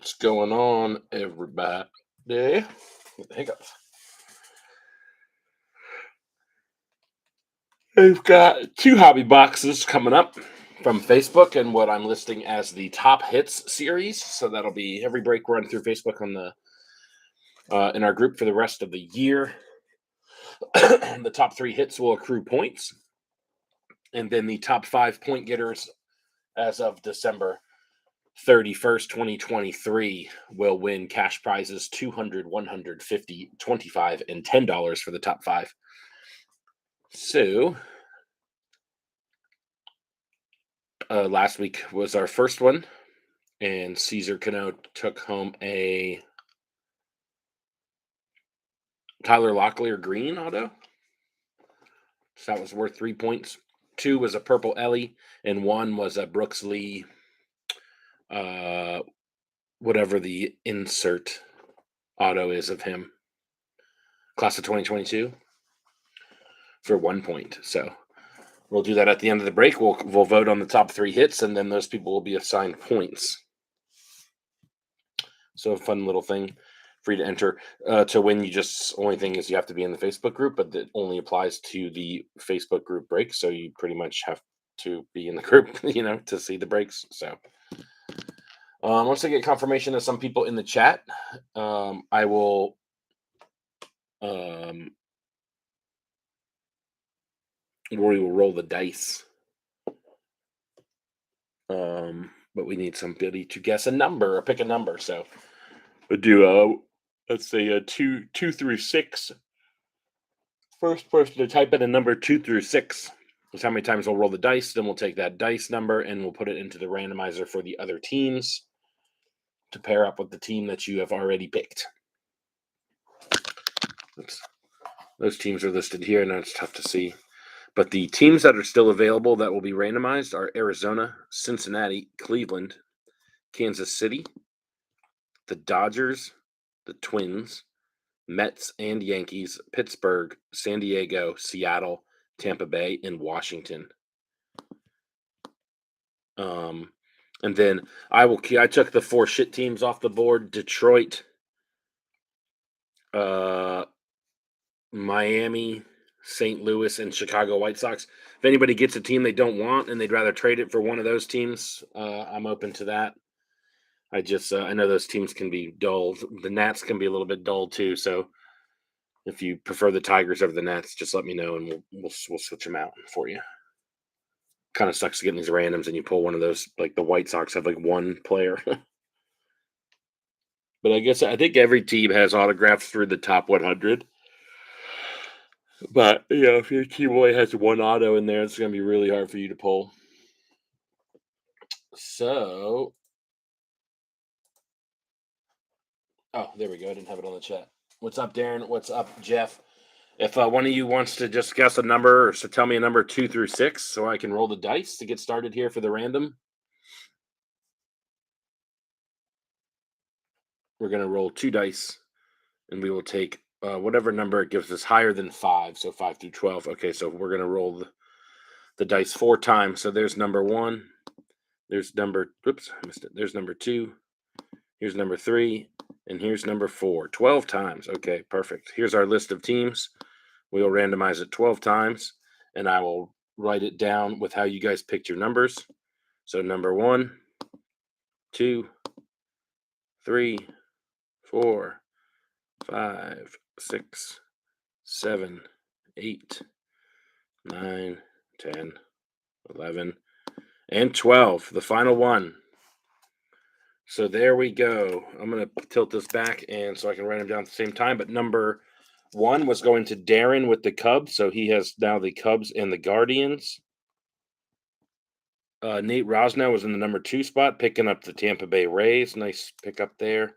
What's going on, everybody? With the hiccups. We've got two hobby boxes coming up from Facebook and what I'm listing as the top hits series. So that'll be every break run through Facebook on the in our group for the rest of the year. The top three hits will accrue points, and then the top 5 point getters as of December 31st, 2023 will win cash prizes 200, 150, 25, and $10 for the top five. So last week was our first one, and Caesar Cano took home a Tyler Locklear green auto. So that was worth 3 points. 2 was a purple Ellie, and 1 was a Brooks Lee, whatever the insert auto is of him, class of 2022, for 1 point. So we'll do that at the end of the break. We'll vote on the top 3 hits, and then those people will be assigned points. So a fun little thing. Free to enter. To win, only thing is you have to be in the Facebook group, but that only applies to the Facebook group break. So you pretty much have to be in the group, to see the breaks. So once I get confirmation of some people in the chat, I will we will roll the dice. But we need somebody to guess a number or pick a number. So we'll do let's say 2 through 6. First person to type in a number 2 through 6 is how many times we'll roll the dice. Then we'll take that dice number and we'll put it into the randomizer for the other teams to pair up with the team that you have already picked. Oops. Those teams are listed here. I know it's tough to see. But the teams that are still available that will be randomized are Arizona, Cincinnati, Cleveland, Kansas City, the Dodgers, the Twins, Mets and Yankees, Pittsburgh, San Diego, Seattle, Tampa Bay, and Washington. And then I took the 4 shit teams off the board: Detroit, Miami, St. Louis, and Chicago White Sox. If anybody gets a team they don't want and they'd rather trade it for one of those teams, I'm open to that. I know those teams can be dull. The Nats can be a little bit dull too. So if you prefer the Tigers over the Nats, just let me know and we'll switch them out for you. Kind of sucks to get these randoms and you pull one of those, like the White Sox have like one player. But I think every team has autographs through the top 100. But if your team only has one auto in there, it's going to be really hard for you to pull. So, there we go. I didn't have it on the chat. What's up, Darren? What's up, Jeff? If one of you wants to just guess a number, or so tell me a number 2 through 6, so I can roll the dice to get started here for the random. We're going to roll 2 dice, and we will take whatever number it gives us higher than 5, so 5 through 12. Okay, so we're going to roll the dice 4 times. So there's number 1. There's number, oops, I missed it. There's number 2. Here's number 3. And here's number 4. 12 times. Okay, perfect. Here's our list of teams. We'll randomize it 12 times, and I will write it down with how you guys picked your numbers. So number 1, 2, 3, 4, 5, 6, 7, 8, 9, 10, 11, and 12. The final one. So there we go. I'm going to tilt this back so I can write them down at the same time. But number 1 was going to Darren with the Cubs. So he has now the Cubs and the Guardians. Nate Rosnow was in the number 2 spot, picking up the Tampa Bay Rays. Nice pickup there.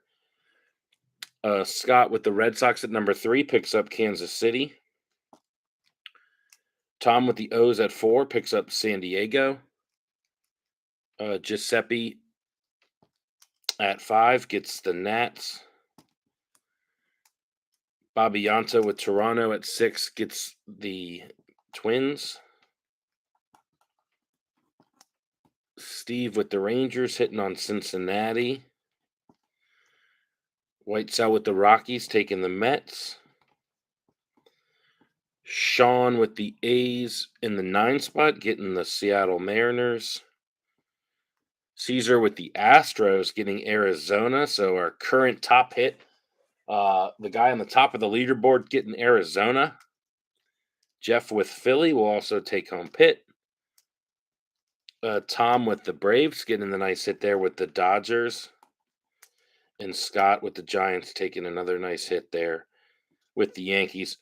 Scott with the Red Sox at number 3 picks up Kansas City. Tom with the O's at 4 picks up San Diego. Giuseppe at 5 gets the Nats. Bobby Yanta with Toronto at 6 gets the Twins. Steve with the Rangers hitting on Cincinnati. White Cell with the Rockies taking the Mets. Sean with the A's in the 9 spot, getting the Seattle Mariners. Caesar with the Astros getting Arizona. So our current top hit, the guy on the top of the leaderboard getting Arizona. Jeff with Philly will also take home Pitt. Tom with the Braves getting the nice hit there with the Dodgers. And Scott with the Giants taking another nice hit there with the Yankees.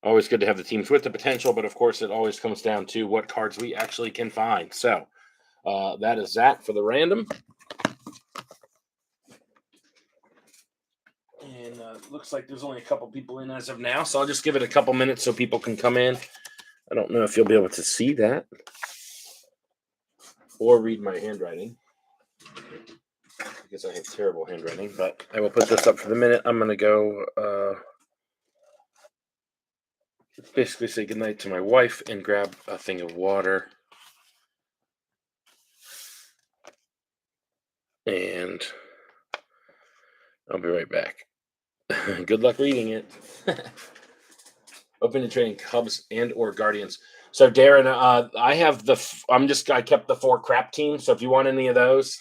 Always good to have the teams with the potential, but of course it always comes down to what cards we actually can find. So that is that for the random. And looks like there's only a couple people in as of now, so I'll just give it a couple minutes so people can come in. I don't know if you'll be able to see that or read my handwriting because I have terrible handwriting, but I will put this up for the minute. I'm going to go basically say goodnight to my wife and grab a thing of water. And I'll be right back. Good luck reading it. Open to trading Cubs and or Guardians. So Darren, I have I kept the 4 crap teams. So if you want any of those,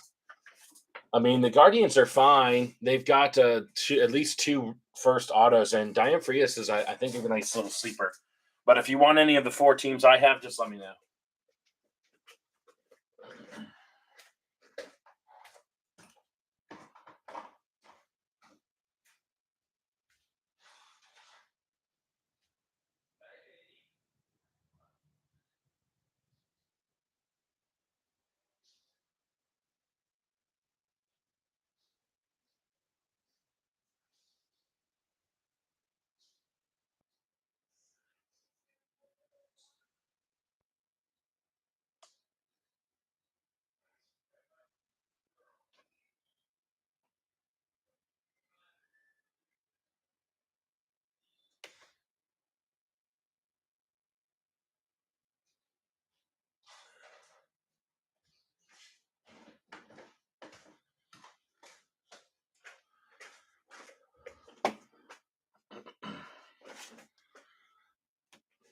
I mean the Guardians are fine. They've got at least 2 first autos, and Diane Frias is I think a nice little sleeper. But if you want any of the 4 teams I have, just let me know.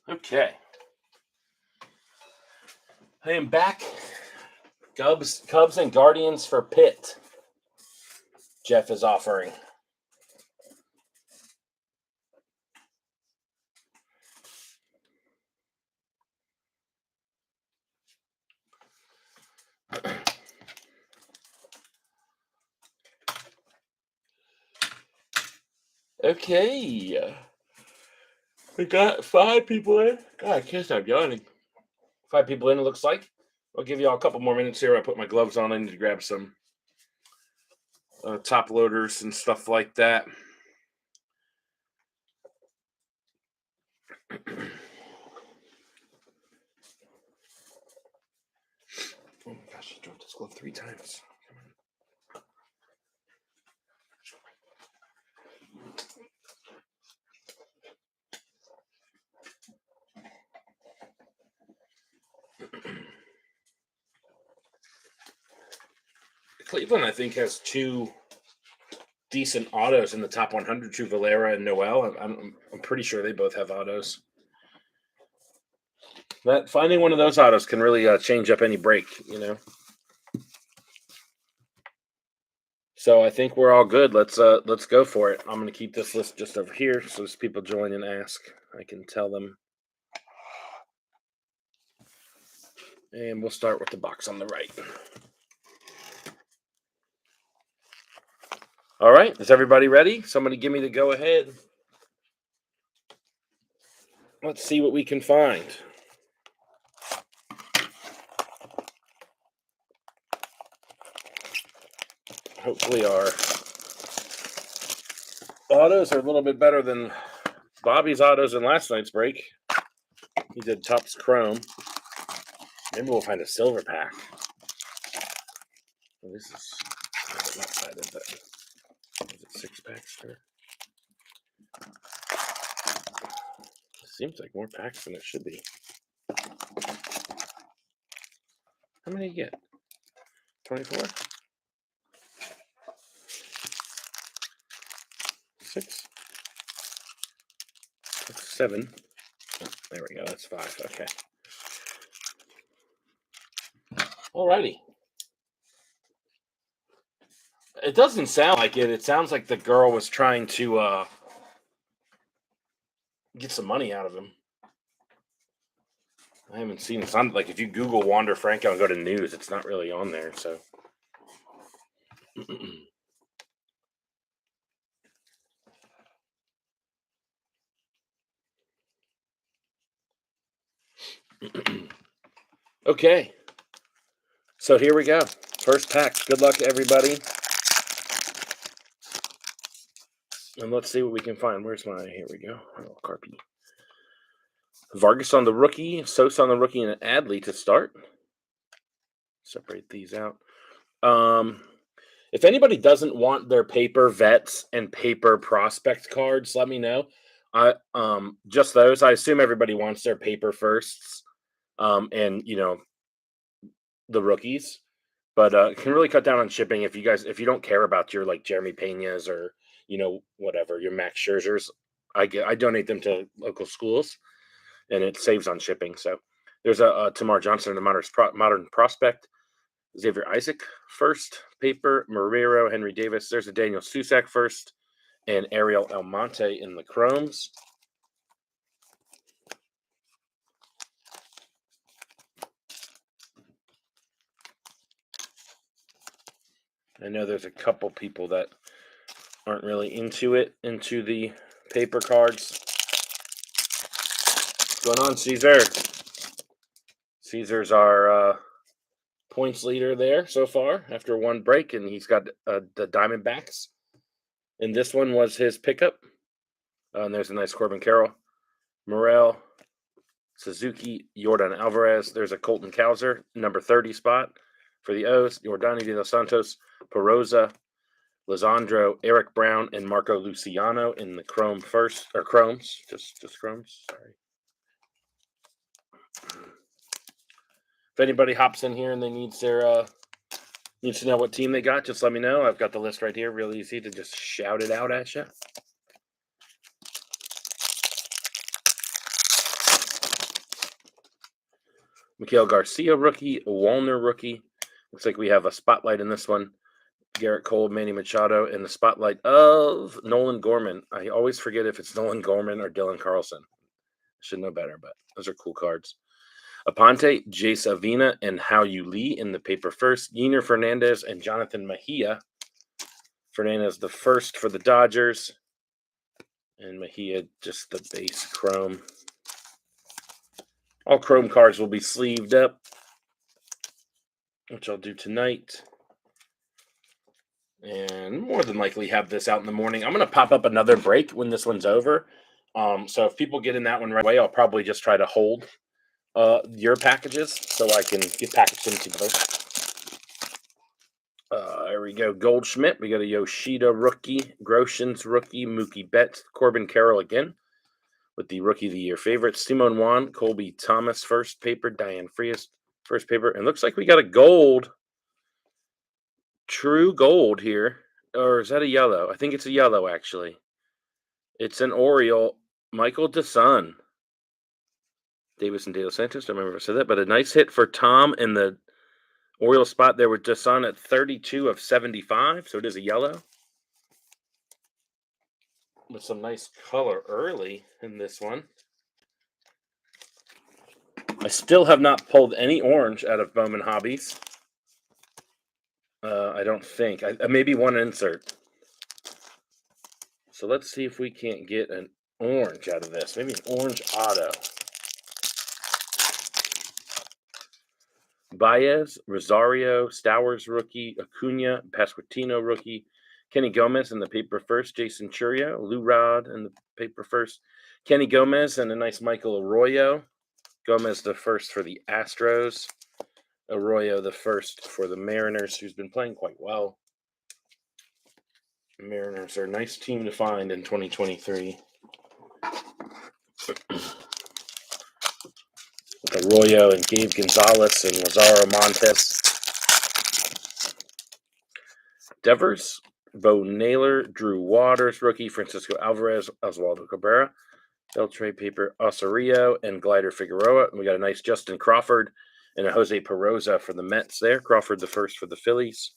Okay. I am back. Cubs and Guardians for Pitt. Jeff is offering. Okay. We got 5 people in. God, I can't stop yawning. 5 people in, it looks like. I'll give you all a couple more minutes here. I put my gloves on. I need to grab some top loaders and stuff like that. Oh my gosh, I dropped this glove 3 times. Cleveland, I think, has 2 decent autos in the top 100. True Valera and Noel. I'm pretty sure they both have autos. That finding one of those autos can really change up any break, you know. So I think we're all good. Let's go for it. I'm going to keep this list just over here, so as people join and ask, I can tell them. And we'll start with the box on the right. All right, is everybody ready? Somebody give me the go ahead. Let's see what we can find. Hopefully our autos are a little bit better than Bobby's autos in last night's break. He did Topps Chrome. Maybe we'll find a silver pack. Well, this is not sided, but is it 6 packs here? Seems like more packs than it should be. How many do you get? 24? That's 7. Oh, there we go. That's 5. Okay. Alrighty. It doesn't sound like it. It sounds like the girl was trying to get some money out of him. I haven't seen it. Like if you Google Wander Franco and go to news, it's not really on there. So. Okay. So here we go. First pack. Good luck, everybody. And let's see what we can find. Where's my... Here we go. Oh, Carpy. Vargas on the rookie. Sosa on the rookie, and Adley to start. Separate these out. If anybody doesn't want their paper vets and paper prospect cards, let me know. Just those. I assume everybody wants their paper firsts. And the rookies, but it can really cut down on shipping if you don't care about your like Jeremy Pena's or whatever your Max Scherzers. I donate them to local schools, and it saves on shipping. So there's a Tamar Johnson, the modern prospect, Xavier Isaac first paper, Marrero, Henry Davis. There's a Daniel Susac first, and Ariel Almonte in the chromes. I know there's a couple people that aren't really into the paper cards. What's going on, Caesar? Caesar's our points leader there so far after one break, and he's got the Diamondbacks. And this one was his pickup. And there's a nice Corbin Carroll, Morel, Suzuki, Jordan Alvarez. There's a Colton Cowser, number 30 spot for the O's. Yordani de los Santos, Perosa, Lisandro, Eric Brown, and Marco Luciano in the chrome first, or chromes, just chromes. Sorry. If anybody hops in here and they needs to know what team they got, just let me know. I've got the list right here. Real easy to just shout it out at you. Miguel Garcia rookie, Wallner rookie. Looks like we have a spotlight in this one. Garrett Cole, Manny Machado, and the spotlight of Nolan Gorman. I always forget if it's Nolan Gorman or Dylan Carlson. I should know better, but those are cool cards. Aponte, Jace Avina, and Hao Yu Lee in the paper first. Yeiner Fernandez and Jonathan Mejia. Fernandez the first for the Dodgers. And Mejia just the base chrome. All chrome cards will be sleeved up, which I'll do tonight. And more than likely have this out in the morning. I'm going to pop up another break when this one's over. So if people get in that one right away, I'll probably just try to hold your packages so I can get packaged into both. There we go. Goldschmidt. We got a Yoshida rookie, Groshans rookie, Mookie Betts, Corbin Carroll again with the Rookie of the Year favorite. Simon Juan, Colby Thomas first paper, Diane Frias first paper. And looks like we got a gold. True gold here. Or is that a yellow? I think it's a yellow, actually. It's an Oriole. Michael DeSun. Davis and De Los Santos. I don't remember if I said that, but a nice hit for Tom in the Oriole spot there with DeSun at 32 of 75. So it is a yellow. With some nice color early in this one. I still have not pulled any orange out of Bowman Hobbies. I don't think. Maybe one insert. So let's see if we can't get an orange out of this. Maybe an orange auto. Baez, Rosario, Stowers rookie, Acuna, Pasquantino rookie, Kenny Gomez in the paper first, Jason Churio, Lou Rod in the paper first, Kenny Gomez, and a nice Michael Arroyo. Gomez the first for the Astros, Arroyo the first for the Mariners, who's been playing quite well. The Mariners are a nice team to find in 2023. Arroyo and Gabe Gonzalez and Lazaro Montes. Devers, Bo Naylor, Drew Waters, rookie, Francisco Alvarez, Oswaldo Cabrera, Beltray paper, Osorio, and Glider Figueroa. And we got a nice Justin Crawford and a Jose Peroza for the Mets there. Crawford the first for the Phillies.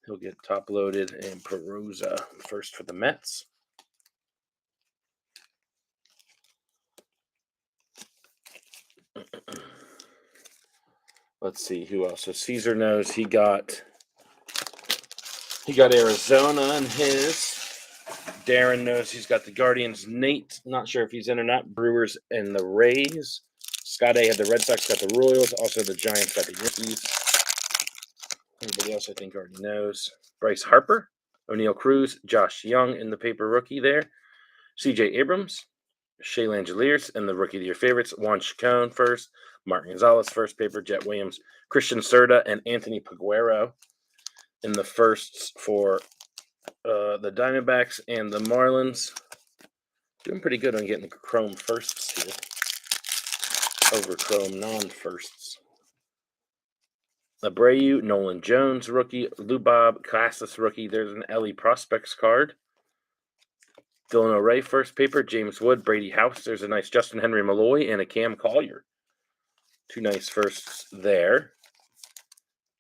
He'll get top loaded, and Peroza first for the Mets. Let's see who else. So Caesar knows he got Arizona in his. Darren knows he's got the Guardians. Nate, not sure if he's in or not. Brewers and the Rays. Scott A had the Red Sox, got the Royals. Also the Giants got the Yankees. Everybody else I think already knows. Bryce Harper, O'Neill Cruz, Josh Young in the paper rookie there. CJ Abrams, Shea Langeliers, and the rookie of your favorites. Juan Chacon first. Martin Gonzalez first paper. Jet Williams, Christian Serta, and Anthony Paguero in the firsts for the Diamondbacks and the Marlins. Doing pretty good on getting the Chrome firsts here over Chrome non-firsts. Abreu, Nolan Jones rookie, Lubob, Casas rookie. There's an Ellie Prospects card. Dylan O'Ray first paper, James Wood, Brady House. There's a nice Justin Henry Malloy and a Cam Collier. Two nice firsts there.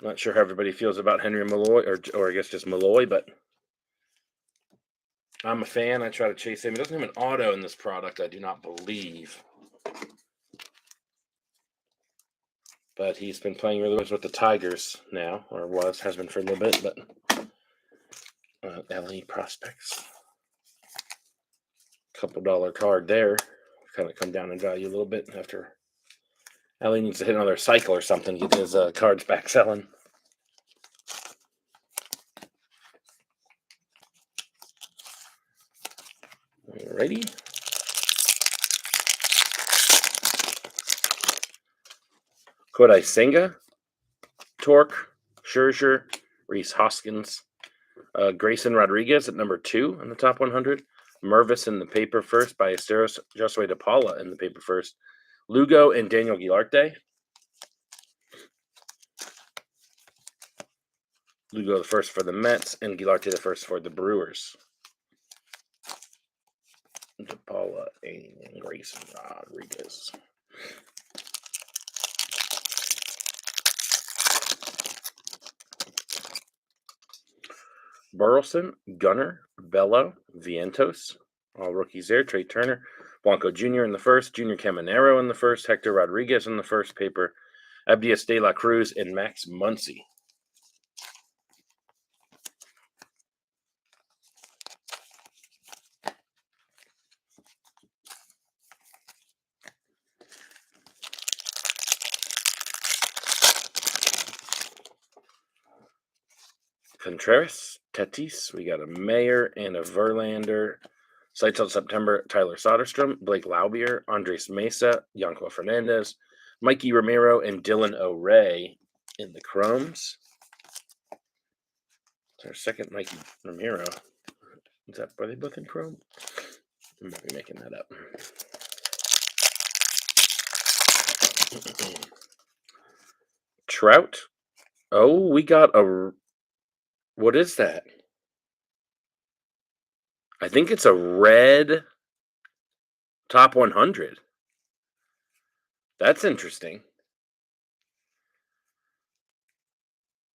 Not sure how everybody feels about Henry Malloy, or I guess just Malloy, but I'm a fan. I try to chase him. He doesn't have an auto in this product, I do not believe. But he's been playing really well with the Tigers now, or has been for a little bit, but LA Prospects. Couple dollar card there. Kind of come down in value a little bit after LA needs to hit another cycle or something to get his cards back selling. Alrighty. Kodai Senga, Torque, Scherzer, Reese Hoskins, Grayson Rodriguez at number 2 in the top 100. Mervis in the paper first, Ballesteros, Josue De Paula in the paper first. Lugo and Daniel Guilarte. Lugo the first for the Mets, and Guilarte the first for the Brewers. De Paula and Grayson Rodriguez. Burleson, Gunnar, Bello, Vientos, all rookies there. Trey Turner, Blanco Jr. in the first, Junior Caminero in the first, Hector Rodriguez in the first paper, Abdias de la Cruz, and Max Muncy. Contreras, Tatis, we got a Mayer and a Verlander. Sights on September, Tyler Soderstrom, Blake Laubier, Andres Mesa, Yanko Fernandez, Mikey Romero, and Dylan O'Ray in the Chromes. It's our second Mikey Romero. Are they both in Chrome? I might be making that up. Trout. Oh, we got a... What is that? I think it's a red top 100. That's interesting.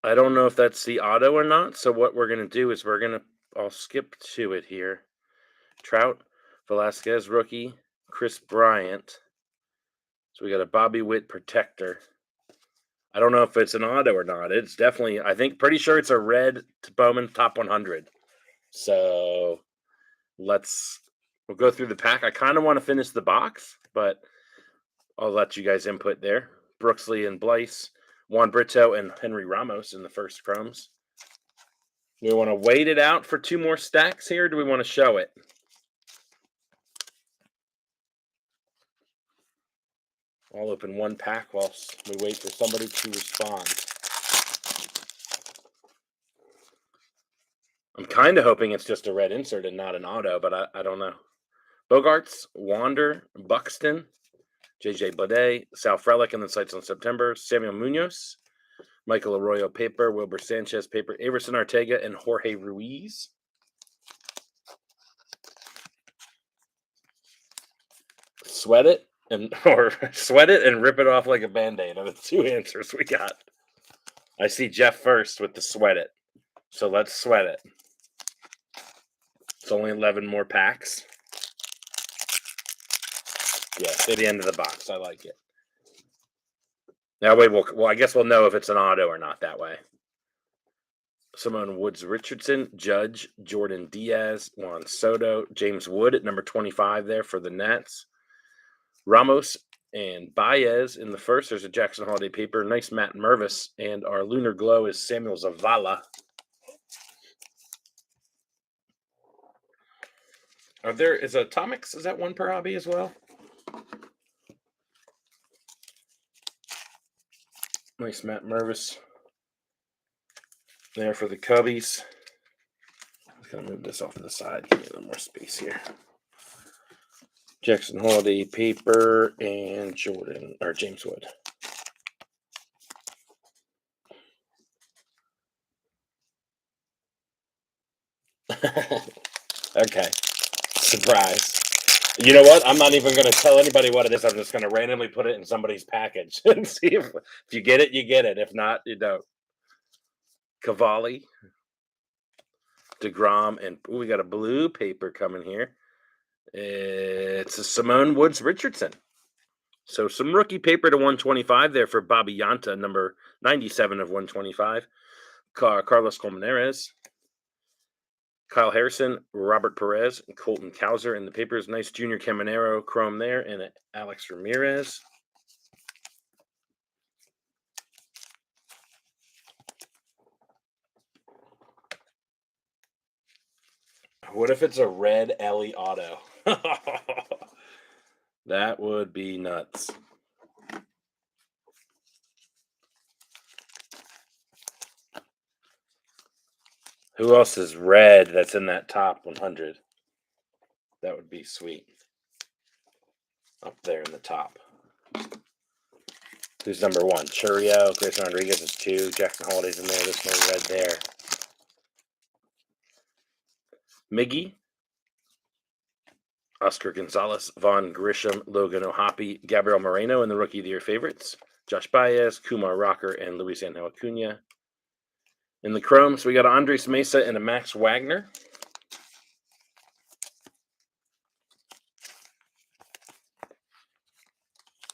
I don't know if that's the auto or not. So what we're going to do is I'll skip to it here. Trout, Velasquez rookie, Chris Bryant. So we got a Bobby Witt protector. I don't know if it's an auto or not. It's definitely, pretty sure it's a red Bowman top 100. So we'll go through the pack. I kind of want to finish the box, but I'll let you guys input there. Brooksley and Blyce, Juan Brito, and Henry Ramos in the first Chromes. Do we want to wait it out for 2 more stacks here, or do we want to show it? I'll open one pack whilst we wait for somebody to respond. I'm kind of hoping it's just a red insert and not an auto, but I don't know. Bogarts, Wander, Buxton, JJ Bleday, Sal Frelick in the sights on September, Samuel Munoz, Michael Arroyo paper, Wilbur Sanchez paper, Everson Arteaga, and Jorge Ruiz. sweat it or sweat it and rip it off like a Band-Aid are the two answers we got. I see Jeff first with the sweat it. So let's sweat it. It's only 11 more packs. Yeah, to the end of the box. I like it. That way well, I guess we'll know if it's an auto or not that way. Simone Woods Richardson, Judge, Jordan Diaz, Juan Soto, James Wood at number 25 there for the Nats. Ramos and Baez in the first. There's a Jackson Holiday paper. Nice Matt Mervis. And our Lunar Glow is Samuel Zavala. Is Atomics, is that one per hobby as well? Nice Matt Mervis there for the Cubbies. I'm just going to move this off to the side. Give me a little more space here. Jackson Holiday paper and James Wood. Okay. Surprise. You know what? I'm not even going to tell anybody what it is. I'm just going to randomly put it in somebody's package and see if you get it, you get it. If not, you don't. Cavalli, DeGrom, and we got a blue paper coming here. It's a Simone Woods Richardson. So some rookie paper to 125 there for Bobby Yanta, number 97 of 125. Carlos Colmenares, Kyle Harrison, Robert Perez, and Colton Cowser in the papers. Nice Junior Caminero chrome there, and Alex Ramirez. What if it's a red Ellie auto? That would be nuts. Who else is red that's in that top 100? That would be sweet. Up there in the top. Who's number one? Churio, Grayson Rodriguez is 2. Jackson Holiday's in there. There's no red there. Miggy, Oscar Gonzalez, Vaughn Grisham, Logan O'Hoppe, Gabriel Moreno in the Rookie of the Year favorites. Josh Baez, Kumar Rocker, and Luis Angel Acuna. In the chromes, we got Andres Mesa and a Max Wagner.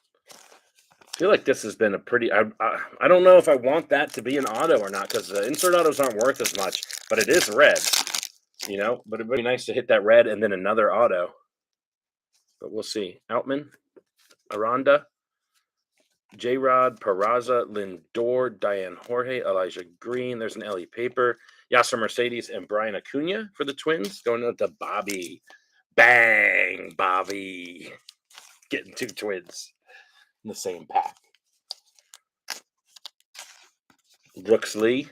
I feel like this has been a pretty... I don't know if I want that to be an auto or not, because the insert autos aren't worth as much, but it is red, you know? But it would be nice to hit that red and then another auto. But we'll see. Outman, Aranda, J-Rod, Peraza, Lindor, Diane Jorge, Elijah Green. There's an Ellie Paper. Yasser Mercedes and Brian Acuna for the Twins. Going out to Bobby. Bang, Bobby. Getting 2 Twins in the same pack. Brooks Lee.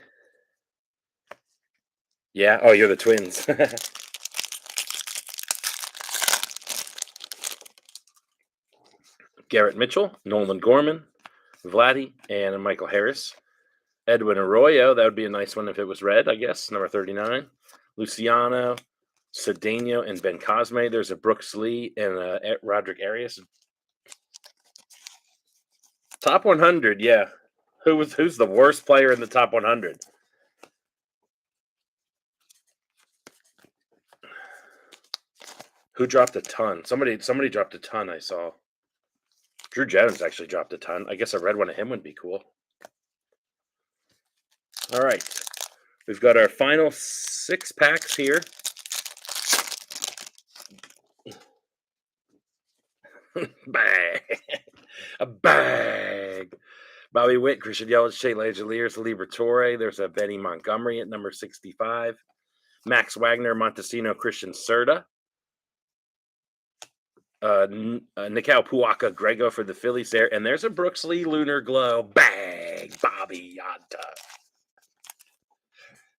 Yeah. Oh, you're the Twins. Garrett Mitchell, Nolan Gorman, Vladdy, and Michael Harris. Edwin Arroyo, that would be a nice one if it was red, I guess, number 39. Luciano, Cedeno, and Ben Cosme. There's a Brooks Lee and Roderick Arias. Top 100, yeah. Who's the worst player in the top 100? Who dropped a ton? Somebody dropped a ton, I saw. Drew Jones actually dropped a ton. I guess a red one of him would be cool. All right. We've got our final 6 packs here. Bag. A bag. Bobby Witt, Christian Yelich, Shea Langeliers, Liberatore. There's a Benny Montgomery at number 65. Max Wagner, Montesino, Christian Serta. Nikau Puaka, Grego for the Phillies there. And there's a Brooks Lee Lunar Glow. Bag. Bobby Yanta.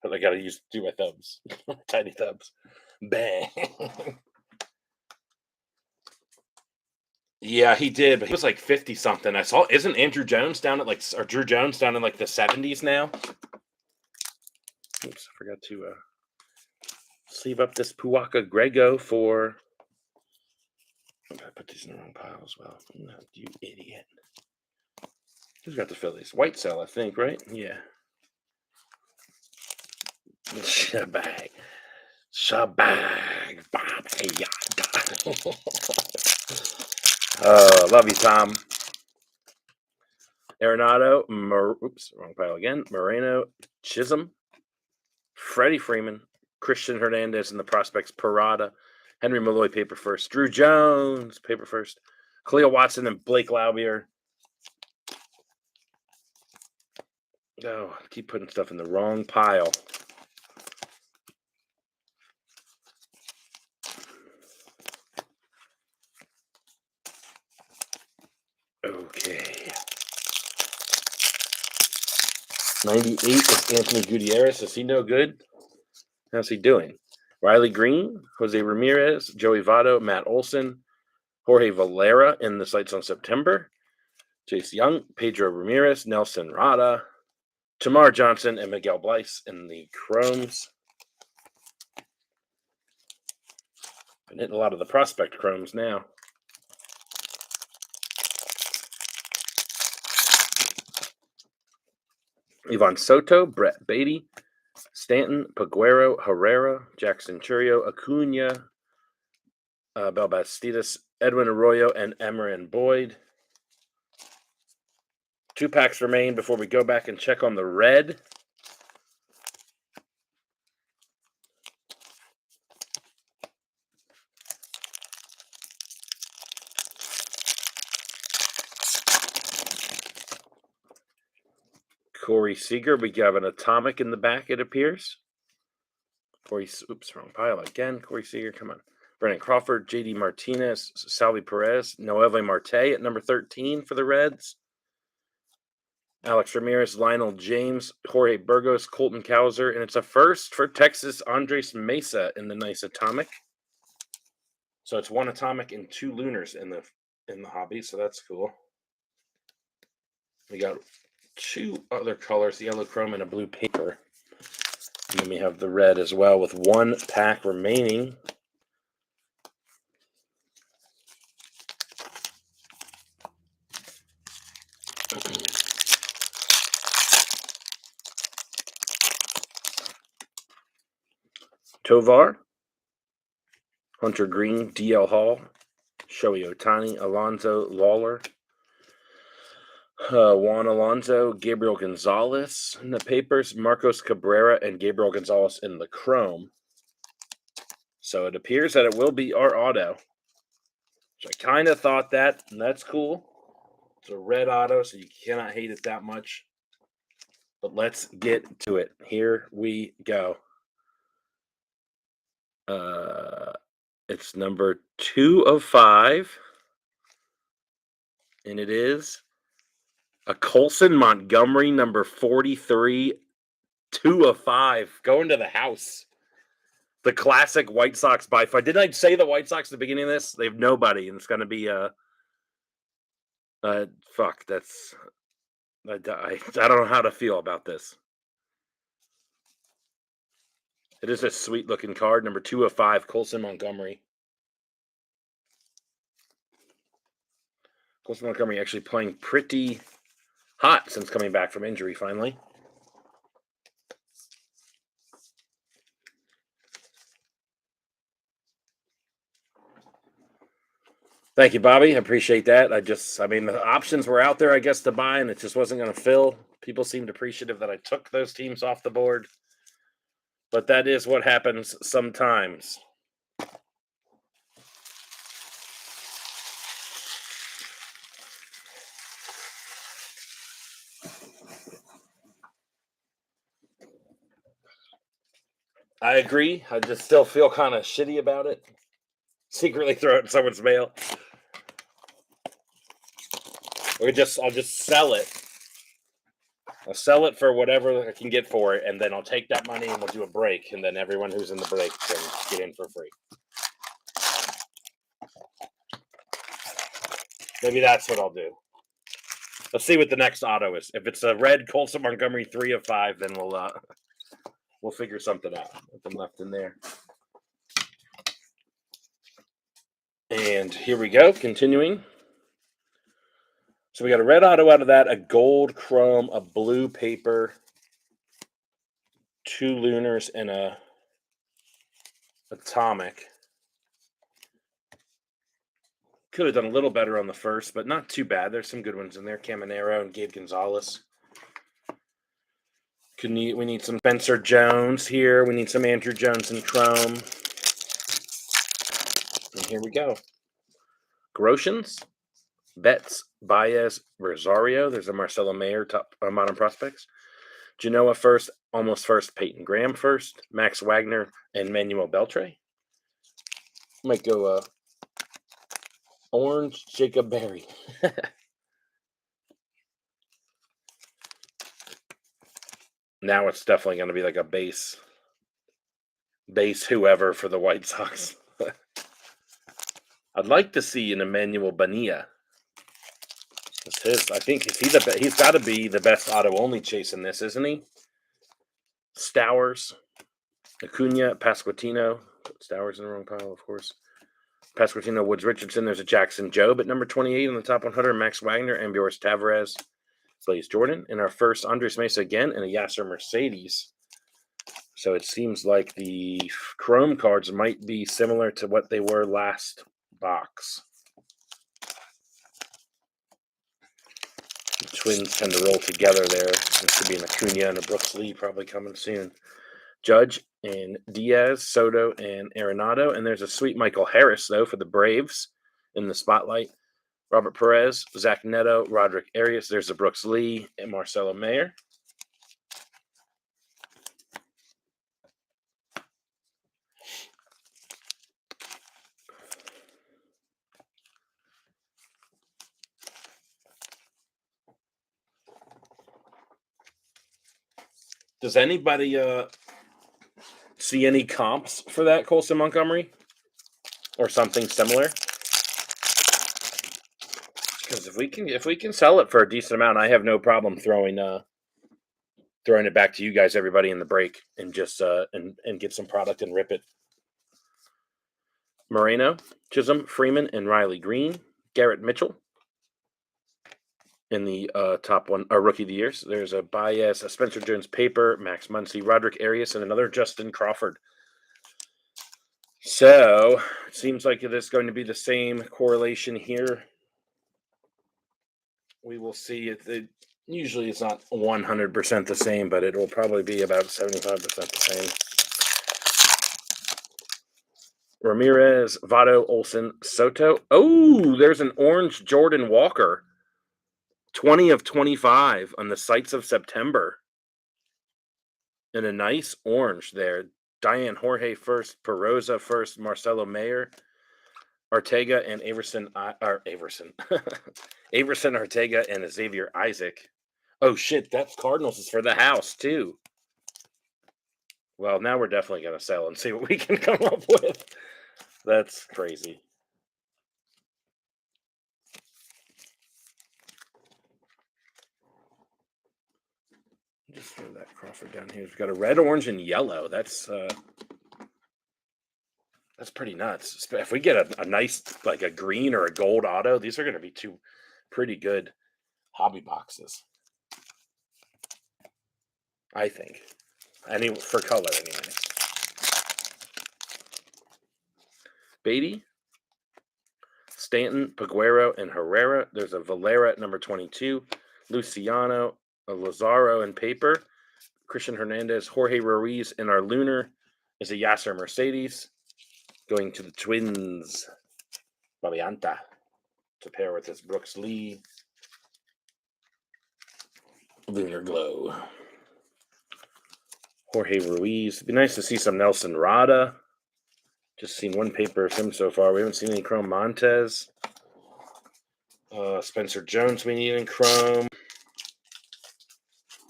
I got to do my thumbs. Tiny thumbs. Bang. Yeah, he did, but he was like 50 something. I saw. Isn't Andrew Jones down at Drew Jones down in like the 70s now? Oops, I forgot to sleeve up this Puaka Grego for I put these in the wrong pile as well. No, you idiot. Who's got the Phillies? White Cell, I think, right? Yeah. Shabag. Shabag. Love you, Tom. Arenado. Oops, wrong pile again. Moreno. Chisholm. Freddie Freeman. Christian Hernandez and the prospects. Parada. Henry Malloy, paper first. Drew Jones, paper first. Khalil Watson and Blake Laubier. Oh, I keep putting stuff in the wrong pile. Okay. 98 is Anthony Gutierrez. Is he no good? How's he doing? Riley Green, Jose Ramirez, Joey Votto, Matt Olson, Jorge Valera in the sites on September, Chase Young, Pedro Ramirez, Nelson Rada, Tamar Johnson, and Miguel Blyce in the Chromes. Been hitting a lot of the prospect Chromes now. Ivan Soto, Brett Beatty, Stanton, Paguero, Herrera, Jackson Churio, Acuna, Belbastidas, Edwin Arroyo, and Emerin Boyd. 2 packs remain before we go back and check on the red. Corey Seager, we have an atomic in the back, it appears. Oops, wrong pile again. Corey Seager, come on. Brennan Crawford, JD Martinez, Salvi Perez, Noelvi Marte at number 13 for the Reds. Alex Ramirez, Lionel James, Jorge Burgos, Colton Cowser, and it's a first for Texas, Andres Mesa in the nice atomic. So it's 1 atomic and 2 lunars in the hobby, so that's cool. We got 2 other colors, yellow chrome and a blue paper. And then we have the red as well with 1 pack remaining. Tovar, Hunter Green, DL Hall, Shohei Ohtani, Alonso Lawler, Juan Alonso, Gabriel Gonzalez in the papers, Marcos Cabrera, and Gabriel Gonzalez in the chrome. So it appears that it will be our auto. Which I kind of thought that, and that's cool. It's a red auto, so you cannot hate it that much. But let's get to it. Here we go. It's number 2 of 5. And it is a Colson Montgomery, number 43, 2 of 5. Going to the house. The classic White Sox by far. Didn't I say the White Sox at the beginning of this? They have nobody, and it's going to be fuck. That's I don't know how to feel about this. It is a sweet looking card, number 2 of 5, Colson Montgomery. Colson Montgomery actually playing pretty hot since coming back from injury finally. Thank you, Bobby. I appreciate that. I mean, the options were out there, I guess, to buy, and it just wasn't going to fill. People seemed appreciative that I took those teams off the board. But that is what happens sometimes. I agree. I just still feel kind of shitty about it. Secretly throw it in someone's mail. I'll just sell it. I'll sell it for whatever I can get for it, and then I'll take that money and we'll do a break, and then everyone who's in the break can get in for free. Maybe that's what I'll do. Let's see what the next auto is. If it's a red Colson Montgomery 3 of 5, then we'll figure something out. Nothing left in there. And here we go, continuing. So we got a red auto out of that, a gold chrome, a blue paper, 2 lunars, and a atomic. Could have done a little better on the first, but not too bad. There's some good ones in there. Caminero and Gabe Gonzalez. We need some Spencer Jones here. We need some Andrew Jones and chrome. And here we go. Grotians, Betts, Baez, Rosario. There's a Marcelo Mayer, top modern prospects. Genoa first, almost first, Peyton Graham first, Max Wagner, and Manuel Beltre. Might go orange Jacob Berry. Now it's definitely going to be like a base whoever for the White Sox. I'd like to see an Emmanuel Bonilla. It's his. I think he's got to be the best auto only chase in this, isn't he? Stowers, Acuna, Pasquantino. Put Stowers in the wrong pile, of course. Pasquantino, Woods Richardson. There's a Jackson Jobe at number 28 in the top 100. Max Wagner, Ambior's Tavares, Blaze Jordan. And our first Andres Mesa again, and a Yasser Mercedes. So it seems like the Chrome cards might be similar to what they were last box. The Twins tend to roll together there. There should be an Acuna and a Brooks Lee probably coming soon. Judge and Diaz, Soto, and Arenado. And there's a sweet Michael Harris, though, for the Braves in the spotlight. Robert Perez, Zach Neto, Roderick Arias. There's a Brooks Lee and Marcelo Mayer. Does anybody see any comps for that Colson Montgomery or something similar? Because if we can sell it for a decent amount, I have no problem throwing it back to you guys, everybody, in the break, and just and get some product and rip it. Moreno, Chisholm, Freeman, and Riley Green. Garrett Mitchell in the top one, Rookie of the Year. There's a Baez, a Spencer Jones paper, Max Muncy, Roderick Arias, and another Justin Crawford. So it seems like it is going to be the same correlation here. We will see. It usually it's not 100% the same, but it will probably be about 75% the same. Ramirez, Votto, Olsen, Soto. Oh, there's an orange Jordan Walker. 20 of 25 on the sights of September. And a nice orange there. Diane Jorge first, Peroza first, Marcelo Mayer, Ortega, and Averson, Ortega, and Xavier Isaac. Oh, shit, that's Cardinals is for the house, too. Well, now we're definitely going to sell and see what we can come up with. That's crazy. Just throw that Crawford down here. We've got a red, orange, and yellow. That's pretty nuts. If we get a nice, like a green or a gold auto, these are going to be two pretty good hobby boxes, I think. For color, anyway. Beatty, Stanton, Peguero, and Herrera. There's a Valera at number 22. Luciano, a Lazaro in paper. Christian Hernandez, Jorge Ruiz, and our Lunar is a Yasser Mercedes. Going to the Twins, Babianta, to pair with his Brooks Lee Lunar Glow. Jorge Ruiz. It'd be nice to see some Nelson Rada. Just seen one paper of him so far. We haven't seen any Chrome Montez. Spencer Jones we need in Chrome.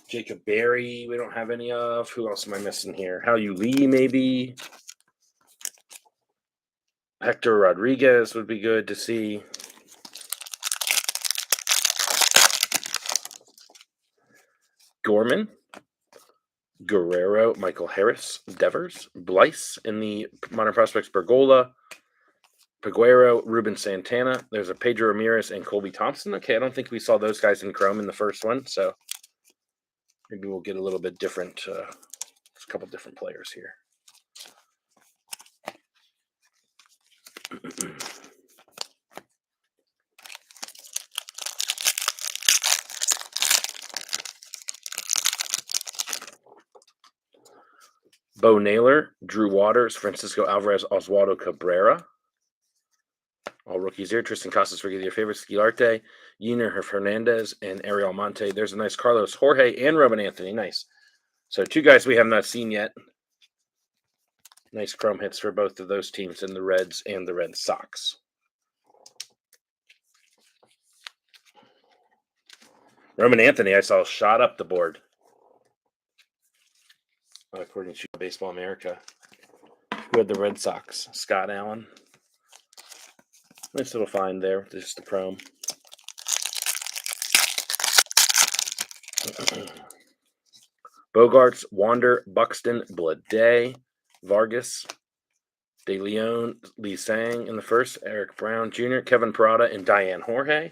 Jacob Berry we don't have any of. Who else am I missing here? Hao-Yu Lee maybe. Hector Rodriguez would be good to see. Gorman, Guerrero, Michael Harris, Devers, Blyce in the Modern Prospects Bergola, Peguero, Ruben Santana. There's a Pedro Ramirez and Colby Thompson. Okay, I don't think we saw those guys in Chrome in the first one, so maybe we'll get a little bit different, a couple different players here. Bo Naylor, Drew Waters, Francisco Alvarez, Oswaldo Cabrera. All rookies here. Tristan Casas, forget your favorites. Guilarte, Yiner Hernandez, and Ariel Monte. There's a nice Carlos Jorge and Roman Anthony. Nice. So 2 guys we have not seen yet. Nice chrome hits for both of those teams in the Reds and the Red Sox. Roman Anthony, I saw shot up the board. According to Baseball America. Who had the Red Sox? Scott Allen. Nice little find there. Just the chrome. Bogarts, Wander, Buxton, Blade, Vargas, De Leon, Lee Sang in the first, Eric Brown Jr., Kevin Parada, and Diane Jorge.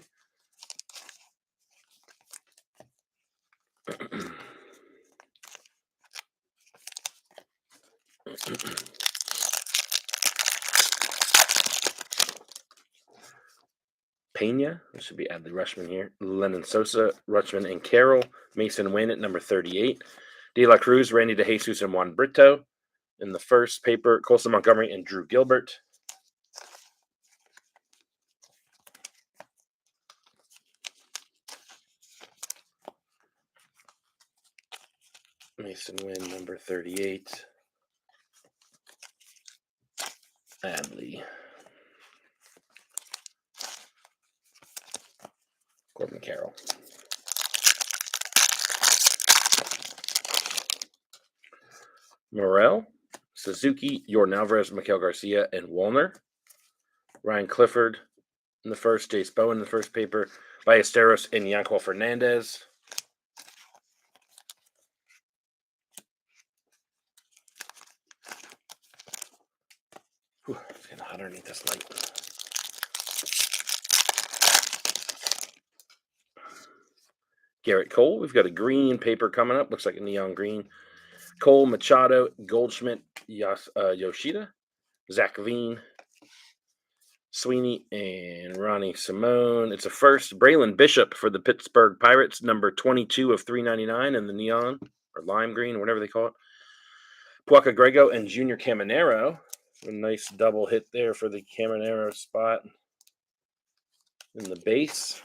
Pena, this should be Adley Rutschman here. Lennon Sosa, Rutschman and Carroll. Mason Wynn at number 38. De La Cruz, Randy DeJesus, and Juan Brito. In the first paper, Colson Montgomery and Drew Gilbert. Mason Wynn, number 38. Adley. Corbin Carroll. Morel, Suzuki, Jordan Alvarez, Miguel Garcia, and Wolner. Ryan Clifford in the first, Jace Bowen in the first paper, Ballesteros and Yankel Fernandez. Whew, it's getting hot underneath this light. Garrett Cole, we've got a green paper coming up. Looks like a neon green. Cole, Machado, Goldschmidt, Yoshida, Zach Veen, Sweeney, and Ronnie Simone. It's a first. Braylon Bishop for the Pittsburgh Pirates, number 22 of 399 in the neon, or lime green, or whatever they call it. Puaca Grego and Junior Caminero. A nice double hit there for the Caminero spot in the base.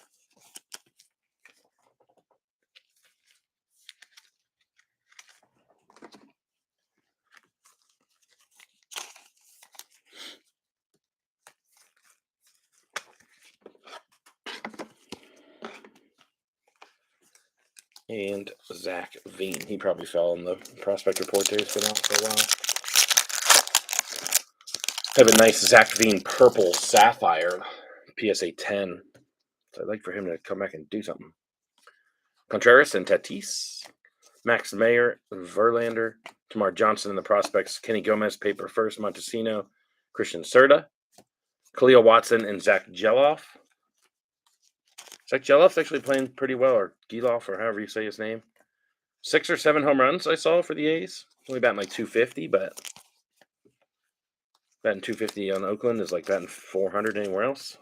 And Zach Veen. He probably fell on the prospect report there. He's been out for a while. I have a nice Zach Veen purple sapphire, PSA 10. So I'd like for him to come back and do something. Contreras and Tatis. Max Mayer, Verlander, Tamar Johnson in the prospects, Kenny Gomez, paper first, Montesino, Christian Serta, Khalil Watson, and Zach Geloff. Zach Geloff's actually playing pretty well, or Geloff, or however you say his name. 6 or 7 home runs I saw for the A's. Only batting like 250, but batting 250 on Oakland is like batting 400 anywhere else.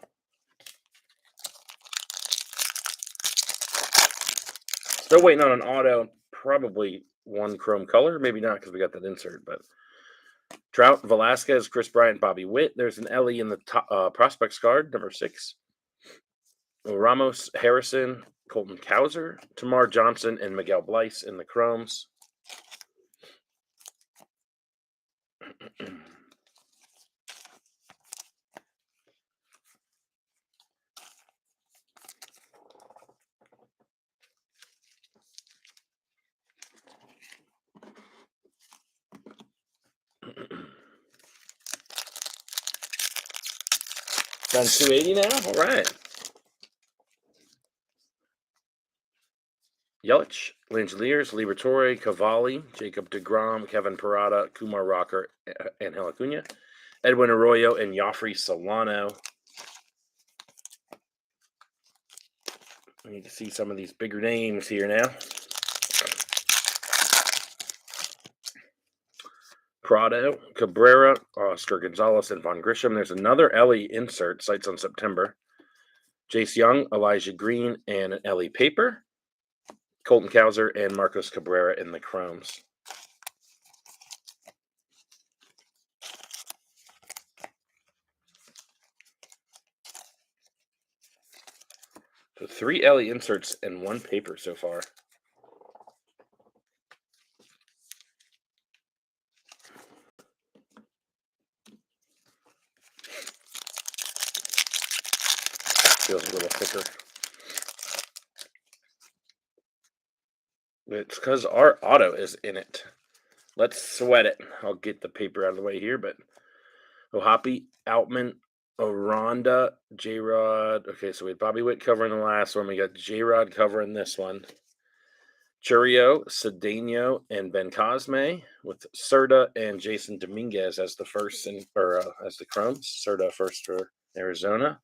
Still waiting on an auto, probably one chrome color. Maybe not because we got that insert, but Trout, Velasquez, Chris Bryant, Bobby Witt. There's an Ellie in the top, prospects card, number 6. Ramos, Harrison, Colton Cowser, Tamar Johnson, and Miguel Blyce in the chromes. Done 280 now? All right. Yelich, Langeliers, Liberatore, Cavalli, Jacob deGrom, Kevin Parada, Kumar Rocker, and Acuna. Edwin Arroyo and Joffrey Solano. I need to see some of these bigger names here now. Prado, Cabrera, Oscar Gonzalez, and Von Grisham. There's another Ellie insert, sites on September. Jace Young, Elijah Green, and Ellie Paper. Colton Cowser and Marcos Cabrera in the chromes. So 3 Ellie inserts and 1 paper so far. Feels a little thicker. It's because our auto is in it. Let's sweat it. I'll get the paper out of the way here, but Ohapi, Outman, Aranda, J-Rod. Okay, so we had Bobby Witt covering the last one. We got J-Rod covering this one. Churio, Cedeno, and Ben Cosme with Serta and Jason Dominguez as the first as the chromes. Serta first for Arizona.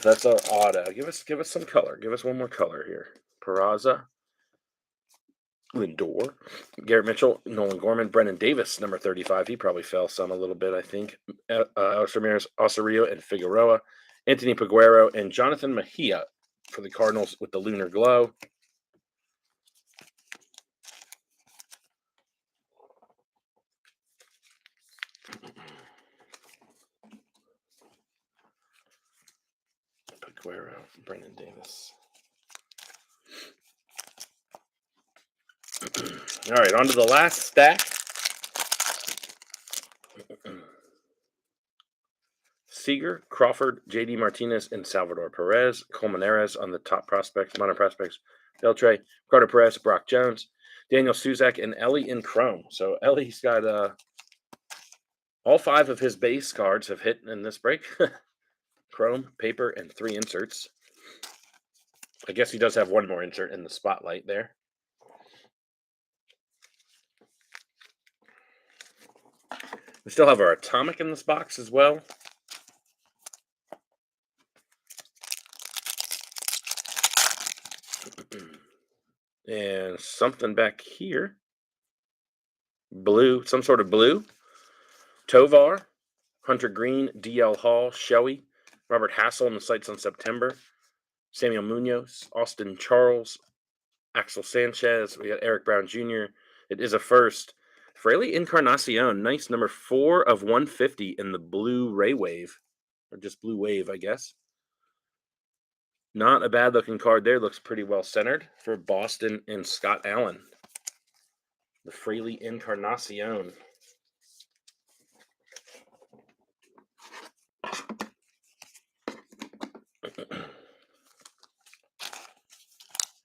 That's our auto. Give us some color. Give us one more color here. Peraza, Lindor, Garrett Mitchell, Nolan Gorman, Brennan Davis, number 35. He probably fell some a little bit, I think. Alex Ramirez, Osorio, and Figueroa. Anthony Peguero and Jonathan Mejia for the Cardinals with the Lunar Glow. Peguero, Brennan Davis. All right, on to the last stack. Seager, Crawford, J.D. Martinez, and Salvador Perez. Colmenares on the top prospects, minor prospects. Beltre, Carter Perez, Brock Jones, Daniel Suzak, and Ellie in chrome. So Ellie's got all 5 of his base cards have hit in this break. Chrome, paper, and 3 inserts. I guess he does have one more insert in the spotlight there. We still have our Atomic in this box as well. And something back here. Blue, some sort of blue. Tovar, Hunter Green, DL Hall, Shoei, Robert Hassel in the sites on September. Samuel Munoz, Austin Charles, Axel Sanchez. We got Eric Brown Jr. It is a first. Fraley Encarnacion, nice number 4 of 150 in the blue Ray Wave. Or just blue wave, I guess. Not a bad looking card there. Looks pretty well centered for Boston and Scott Allen. The Fraley Encarnacion.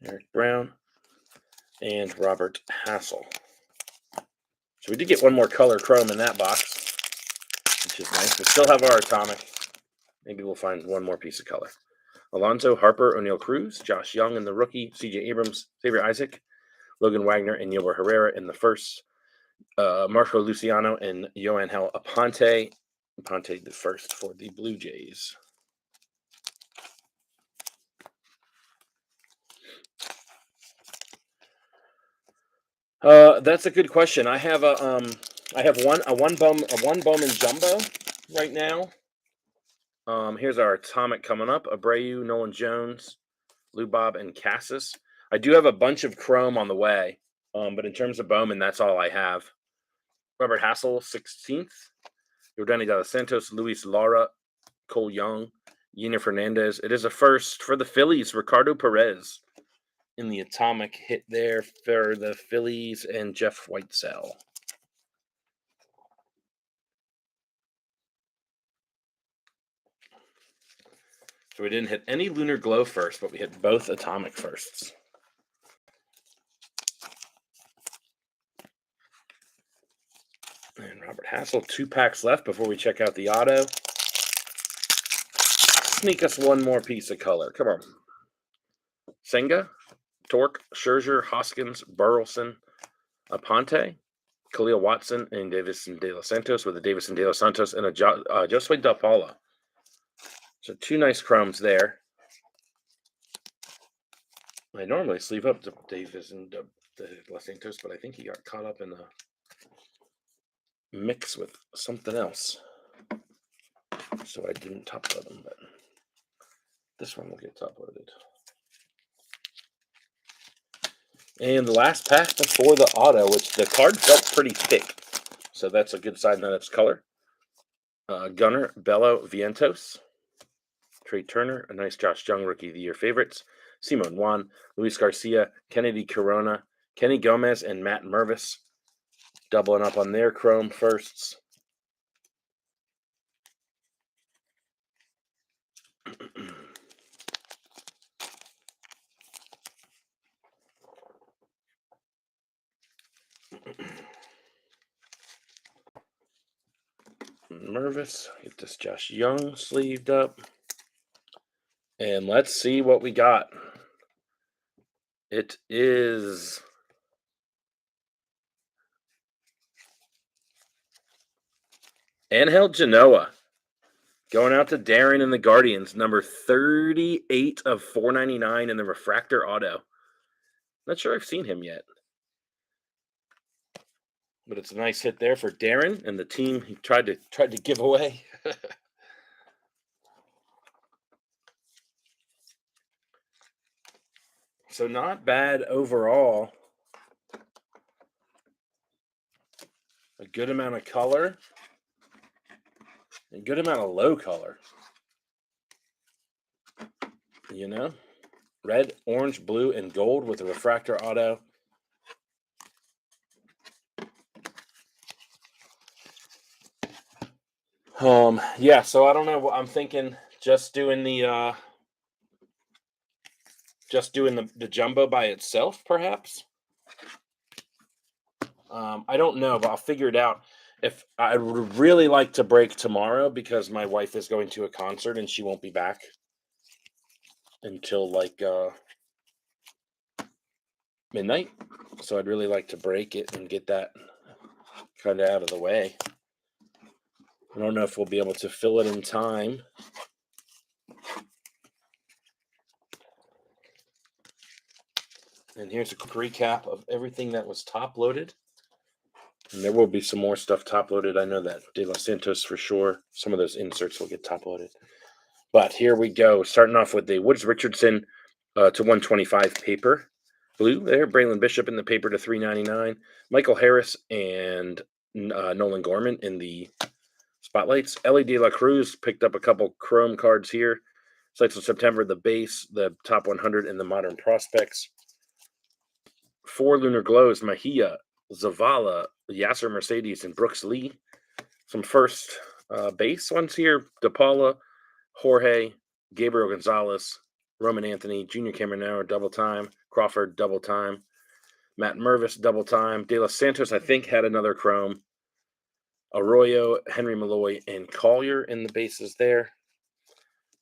Eric Brown and Robert Hassel. So we did get one more color chrome in that box, which is nice. We still have our Atomic. Maybe we'll find one more piece of color. Alonso, Harper, O'Neill Cruz, Josh Young in the rookie, C.J. Abrams, Xavier Isaac, Logan Wagner, and Yolber Herrera in the first. Marco Luciano and Yohan Hel Aponte. Aponte the first for the Blue Jays. That's a good question. I have one Bowman jumbo right now. Here's our Atomic coming up. Abreu, Nolan Jones, Lou Bob, and Cassis. I do have a bunch of chrome on the way, but in terms of Bowman, that's all I have. Robert Hassel, 16th. Yordani De Los Santos, Luis Lara, Cole Young, Yiner Fernandez. It is a first for the Phillies. Ricardo Perez in the Atomic hit there for the Phillies and Jeff Whitesell. So we didn't hit any Lunar Glow first, but we hit both Atomic firsts. And Robert Hassel, 2 packs left before we check out the auto. Sneak us one more piece of color. Come on. Senga, Torque, Scherzer, Hoskins, Burleson, Aponte, Khalil Watson, and Davison De Los Santos, with a Davison De Los Santos and a Josue DePaula. So 2 nice chromes there. I normally sleeve up to Davison De Los Santos, but I think he got caught up in the mix with something else, so I didn't top load him, but this one will get top loaded. And the last pack before the auto, which the card felt pretty thick, so that's a good sign that it's color. Gunnar, Bello, Vientos, Trey Turner, a nice Josh Jung Rookie of the Year favorites, Simon Juan, Luis Garcia, Kennedy Corona, Kenny Gomez, and Matt Mervis, doubling up on their chrome firsts. Mervis, get this Josh Young sleeved up. And let's see what we got. It is Angel Genoa going out to Darren and the Guardians, number 38 of 499 in the refractor auto. Not sure I've seen him yet, but it's a nice hit there for Darren and the team he tried to give away. So not bad overall. A good amount of color. A good amount of low color. You know? Red, orange, blue, and gold with a refractor auto. Yeah, so I don't know. I'm thinking just doing the jumbo by itself, perhaps. I don't know, but I'll figure it out. If I would really like to break tomorrow because my wife is going to a concert and she won't be back until like midnight. So I'd really like to break it and get that kind of out of the way. I don't know if we'll be able to fill it in time. And here's a quick recap of everything that was top loaded. And there will be some more stuff top loaded. I know that De Los Santos for sure. Some of those inserts will get top loaded. But here we go. Starting off with the Woods Richardson to 125 paper. Blue there. Braylon Bishop in the paper to 399. Michael Harris and Nolan Gorman in the spotlights. Ellie De La Cruz picked up a couple chrome cards here. Sites of September, the base, the top 100, and the modern prospects. 4 Lunar Glows, Mahia, Zavala, Yasser Mercedes, and Brooks Lee. Some first base ones here. DePaula, Jorge, Gabriel Gonzalez, Roman Anthony, Junior Cameron double time, Crawford double time, Matt Mervis double time, De Los Santos I think had another chrome, Arroyo, Henry Malloy, and Collier in the bases there.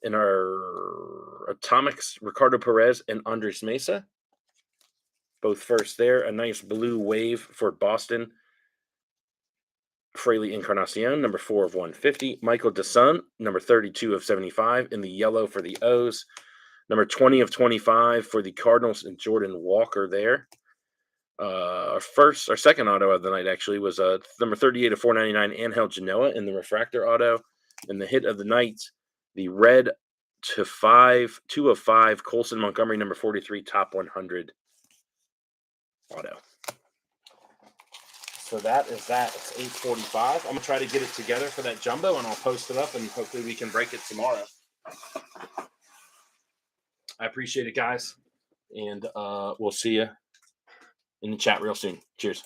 In our Atomics, Ricardo Perez and Andres Mesa, both first there. A nice blue wave for Boston. Fraley Encarnacion, number 4 of 150. Michael DeSun, number 32 of 75 in the yellow for the O's. Number 20 of 25 for the Cardinals and Jordan Walker there. Our second auto of the night actually was number 38 of 499 Angel Genoa in the refractor auto. And the hit of the night, the red to 2 of 5 Colson Montgomery, number 43, top 100 auto. So that is that. It's 8:45. I'm going to try to get it together for that jumbo, and I'll post it up, and hopefully we can break it tomorrow. I appreciate it, guys, and we'll see you in the chat real soon. Cheers.